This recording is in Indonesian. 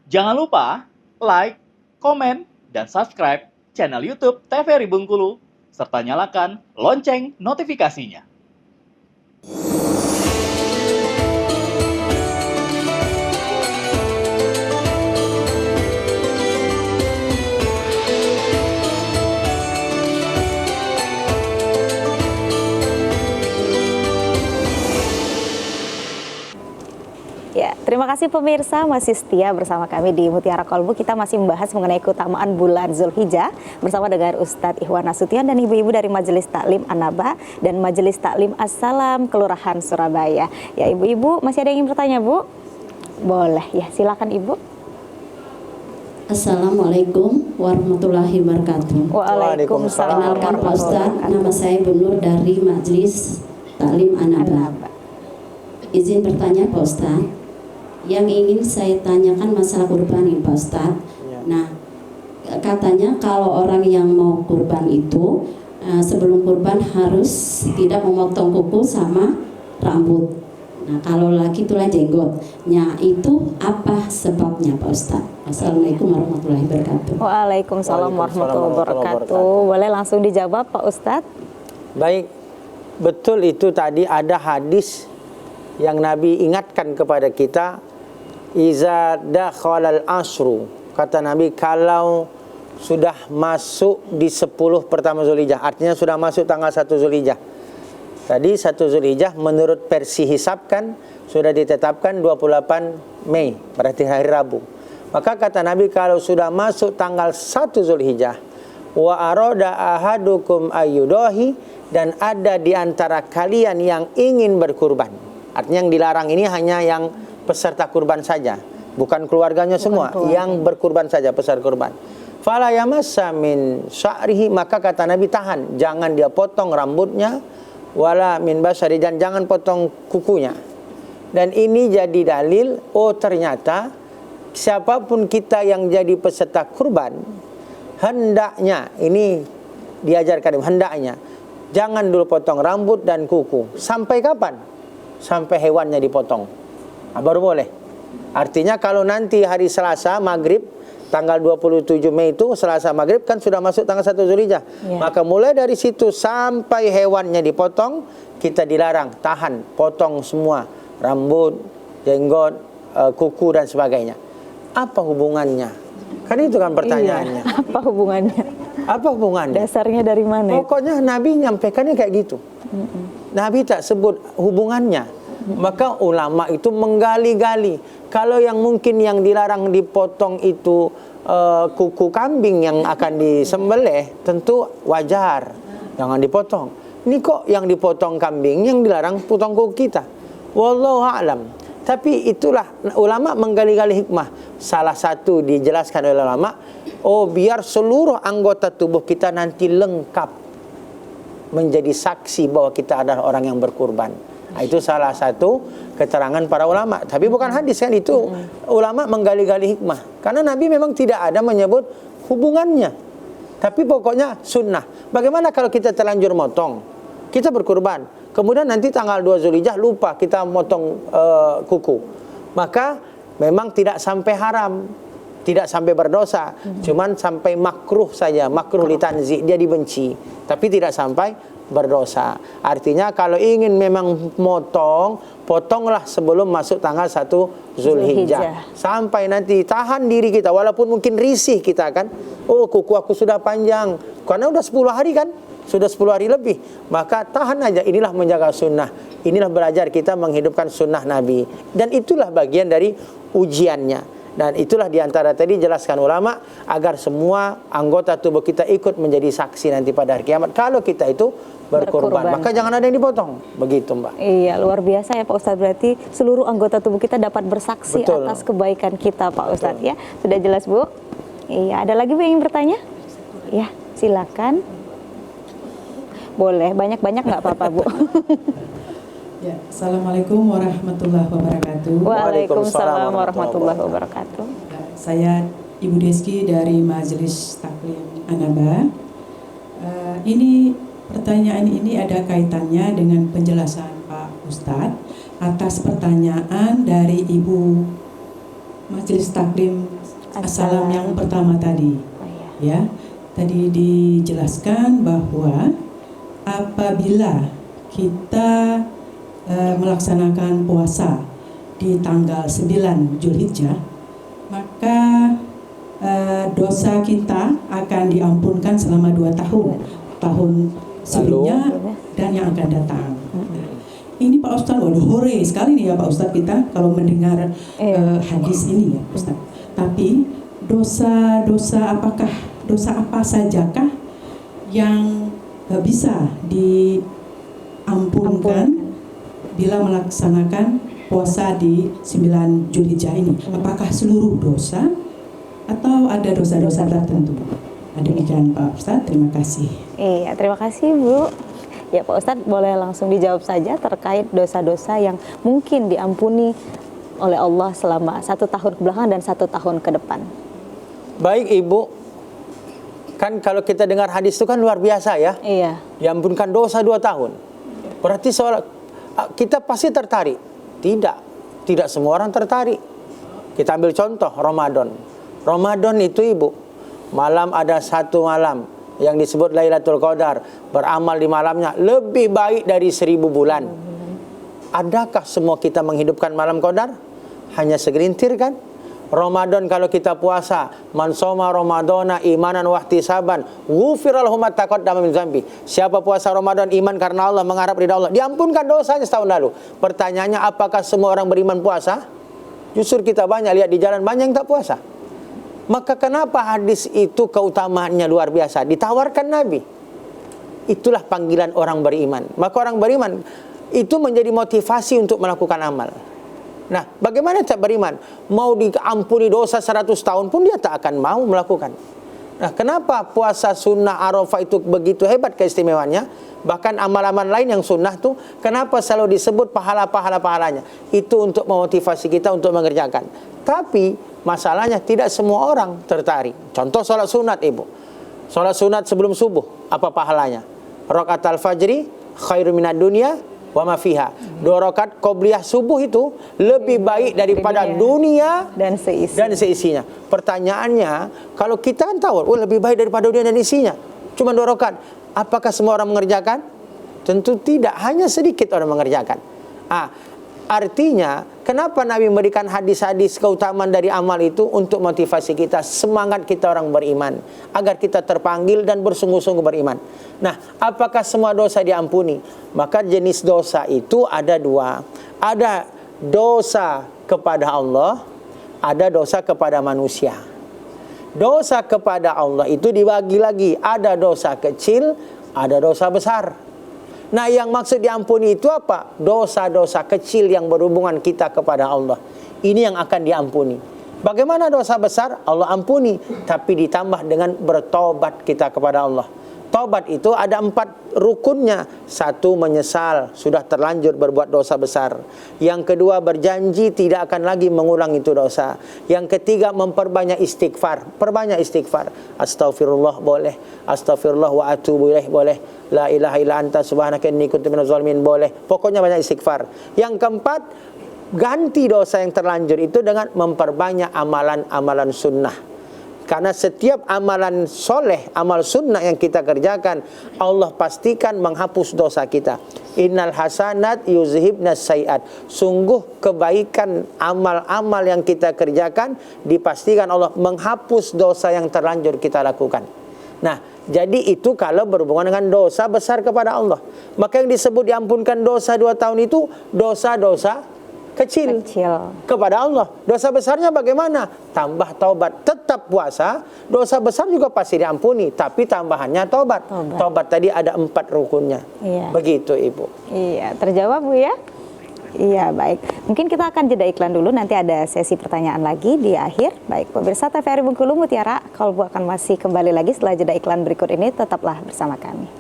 Jangan lupa like, komen, dan subscribe channel YouTube TVRI Bengkulu, serta nyalakan lonceng notifikasinya. Ya, terima kasih pemirsa masih setia bersama kami di Mutiara Kolbu. Kita masih membahas mengenai keutamaan bulan Zulhijjah bersama dengan Ustadz Ikhwan Nasution dan ibu-ibu dari Majelis Taklim An-Naba dan Majelis Taklim As-Salam Kelurahan Surabaya. Ya, ibu-ibu masih ada yang ingin bertanya, Bu? Boleh, ya silakan Ibu. Assalamualaikum warahmatullahi wabarakatuh. Waalaikumsalam. Kenalkan Pak Ustadz, nama saya Bu Nur dari Majelis Taklim An-Naba. Izin bertanya Pak Ustadz, yang ingin saya tanyakan masalah kurban ini Pak Ustadz. Nah, katanya kalau orang yang mau kurban itu sebelum kurban harus tidak memotong kuku sama rambut. Nah, kalau laki itulah jenggotnya, itu apa sebabnya Pak Ustadz? Assalamualaikum warahmatullahi wabarakatuh. Waalaikumsalam warahmatullahi wabarakatuh. Boleh langsung dijawab Pak Ustadz? Baik, betul itu tadi ada hadis yang Nabi ingatkan kepada kita, iza dakhalal asru, kata Nabi, kalau sudah masuk di 10 pertama Zulhijjah, artinya sudah masuk tanggal 1 Zulhijjah. Tadi 1 Zulhijjah menurut versi hisab kan sudah ditetapkan 28 Mei, berarti hari Rabu. Maka kata Nabi, kalau sudah masuk tanggal 1 Zulhijjah, wa arada ahadukum ayyudahi, dan ada di antara kalian yang ingin berkurban. Artinya yang dilarang ini hanya yang peserta kurban saja, bukan keluarganya semua, yang berkurban saja, peserta kurban. Fala yamassa min sya'rihi, maka kata Nabi tahan, jangan dia potong rambutnya, wala min basari, dan jangan potong kukunya. Dan ini jadi dalil, oh ternyata siapapun kita yang jadi peserta kurban, hendaknya, ini diajarkan, hendaknya jangan dulu potong rambut dan kuku. Sampai kapan? Sampai hewannya dipotong, baru boleh. Artinya kalau nanti hari Selasa maghrib tanggal 27 Mei itu Selasa maghrib kan sudah masuk tanggal 1 Zulhijjah, maka mulai dari situ sampai hewannya dipotong kita dilarang, tahan, potong semua rambut, jenggot, kuku dan sebagainya. Apa hubungannya? Kan itu kan pertanyaannya. Iya, apa hubungannya? Apa hubungannya? Dasarnya dari mana? Pokoknya Nabi nyampaikannya kayak gitu. Nabi tak sebut hubungannya. Maka ulama itu menggali-gali. Kalau yang mungkin yang dilarang dipotong itu kuku kambing yang akan disembelih, tentu wajar, jangan dipotong. Ini kok yang dipotong kambing, yang dilarang potong kuku kita. Wallahu a'lam. Tapi itulah ulama menggali-gali hikmah. Salah satu dijelaskan oleh ulama, oh biar seluruh anggota tubuh kita nanti lengkap menjadi saksi bahwa kita adalah orang yang berkurban. Nah, itu salah satu keterangan para ulama. Tapi bukan hadis kan, itu ulama menggali-gali hikmah. Karena Nabi memang tidak ada menyebut hubungannya. Tapi pokoknya sunnah. Bagaimana kalau kita terlanjur motong? Kita berkurban, kemudian nanti tanggal 2 Zulhijjah lupa kita motong kuku. Maka memang tidak sampai haram, tidak sampai berdosa, cuman sampai makruh saja, makruh litanzi, dia dibenci, tapi tidak sampai berdosa. Artinya kalau ingin memang motong, potonglah sebelum masuk tanggal 1 Zulhijjah. Sampai nanti tahan diri kita, walaupun mungkin risih kita kan, oh kuku aku sudah panjang, karena udah 10 hari kan, sudah 10 hari lebih, maka tahan aja. Inilah menjaga sunnah, inilah belajar kita menghidupkan sunnah Nabi, dan itulah bagian dari ujiannya. Dan itulah diantara tadi jelaskan ulama, agar semua anggota tubuh kita ikut menjadi saksi nanti pada hari kiamat kalau kita itu berkurban. Maka jangan ada yang dipotong. Begitu Mbak. Iya, luar biasa ya Pak Ustadz. Berarti seluruh anggota tubuh kita dapat bersaksi atas kebaikan kita Pak Ustadz. Ya, sudah jelas Bu. Iya, ada lagi Bu yang ingin bertanya? Ya, silakan. Boleh, banyak-banyak nggak apa-apa Bu. Ya, Assalamualaikum warahmatullahi wabarakatuh. Waalaikumsalam warahmatullahi wabarakatuh. Saya Ibu Deski dari Majelis Taklim An-Naba. Ini pertanyaan ini ada kaitannya dengan penjelasan Pak Ustadz atas pertanyaan dari Ibu Majelis Taklim Assalam yang pertama tadi. Oh, iya. Ya, tadi dijelaskan bahwa apabila kita melaksanakan puasa di tanggal 9 Zulhijjah, maka dosa kita akan diampunkan selama 2 tahun, tahun sebelumnya dan yang akan datang. Nah, ini Pak Ustadz, waduh hore sekali nih ya Pak Ustadz kita kalau mendengar hadis ini ya Ustadz. Tapi dosa-dosa apa sajakah yang bisa diampunkan bila melaksanakan puasa di 9 Zulhijjah ini? Apakah seluruh dosa atau ada dosa-dosa tertentu? Demikian Pak Ustadz, terima kasih. Iya, terima kasih Bu. Ya Pak Ustadz, boleh langsung dijawab saja terkait dosa-dosa yang mungkin diampuni oleh Allah selama 1 tahun kebelakang dan 1 tahun ke depan. Baik Ibu, kan kalau kita dengar hadis itu kan luar biasa ya. Iya. Diampunkan dosa 2 tahun. Berarti kita pasti tertarik. Tidak semua orang tertarik. Kita ambil contoh Ramadan. Ramadan itu Ibu, malam ada 1 malam yang disebut Lailatul Qadar, beramal di malamnya lebih baik dari 1000 bulan. Adakah semua kita menghidupkan malam Qadar? Hanya segelintir kan? Ramadan kalau kita puasa, man shoma ramadhana imanan wa ihtisaban, ghufira lahu ma taqaddama min dzambi. Siapa puasa Ramadan iman karena Allah, mengharap ridha Allah, diampunkan dosanya setahun lalu. Pertanyaannya, apakah semua orang beriman puasa? Justru kita banyak lihat di jalan banyak yang tak puasa. Maka kenapa hadis itu keutamaannya luar biasa? Ditawarkan Nabi. Itulah panggilan orang beriman. Maka orang beriman itu menjadi motivasi untuk melakukan amal. Nah, bagaimana tak beriman? Mau diampuni dosa 100 tahun pun dia tak akan mau melakukan. Nah, kenapa puasa sunnah Arafah itu begitu hebat keistimewaannya? Bahkan amal-amal lain yang sunnah tuh, kenapa selalu disebut pahalanya? Itu untuk memotivasi kita untuk mengerjakan. Tapi masalahnya tidak semua orang tertarik. Contoh sholat sunat Ibu. Sholat sunat sebelum subuh, apa pahalanya? Rakaat al-fajri khairu minad dunya wa ma fiha. 2 rakaat qobliyah subuh itu lebih baik daripada dunia dan seisinya. Pertanyaannya, kalau kita kan tahu, lebih baik daripada dunia dan isinya, cuma 2 rakaat. Apakah semua orang mengerjakan? Tentu tidak, hanya sedikit orang mengerjakan. Artinya, kenapa Nabi memberikan hadis-hadis keutamaan dari amal itu? Untuk motivasi kita, semangat kita orang beriman, agar kita terpanggil dan bersungguh-sungguh beriman. Nah, apakah semua dosa diampuni? Maka jenis dosa itu ada 2. Ada dosa kepada Allah, ada dosa kepada manusia. Dosa kepada Allah itu dibagi lagi, ada dosa kecil, ada dosa besar. Nah, yang maksud diampuni itu apa? Dosa-dosa kecil yang berhubungan kita kepada Allah. Ini yang akan diampuni. Bagaimana dosa besar? Allah ampuni, tapi ditambah dengan bertobat kita kepada Allah. Tobat itu ada 4 rukunnya. 1, menyesal, sudah terlanjur berbuat dosa besar. Yang kedua, berjanji tidak akan lagi mengulang itu dosa. Yang ketiga, memperbanyak istighfar. Perbanyak istighfar. Astaghfirullah boleh, astaghfirullah wa atubu ilaih boleh, la ilaha illa anta subhanaka inni kuntu minaz zalimin boleh. Pokoknya banyak istighfar. Yang keempat, ganti dosa yang terlanjur itu dengan memperbanyak amalan-amalan sunnah. Karena setiap amalan soleh, amal sunnah yang kita kerjakan, Allah pastikan menghapus dosa kita. Innal hasanat yuzhibnas sayiat. Sungguh kebaikan amal-amal yang kita kerjakan, dipastikan Allah menghapus dosa yang terlanjur kita lakukan. Nah, jadi itu kalau berhubungan dengan dosa besar kepada Allah. Maka yang disebut diampunkan dosa 2 tahun itu dosa-dosa kecil kepada Allah. Dosa besarnya bagaimana? Tambah taubat, tetap puasa, dosa besar juga pasti diampuni, tapi tambahannya taubat. Taubat tadi ada 4 rukunnya. Iya. Begitu Ibu. Iya, terjawab Bu ya? Iya, baik. Mungkin kita akan jeda iklan dulu, nanti ada sesi pertanyaan lagi di akhir. Baik, pemirsa TVRI Bengkulu, Mutiara Kolbu akan masih kembali lagi setelah jeda iklan berikut ini, tetaplah bersama kami.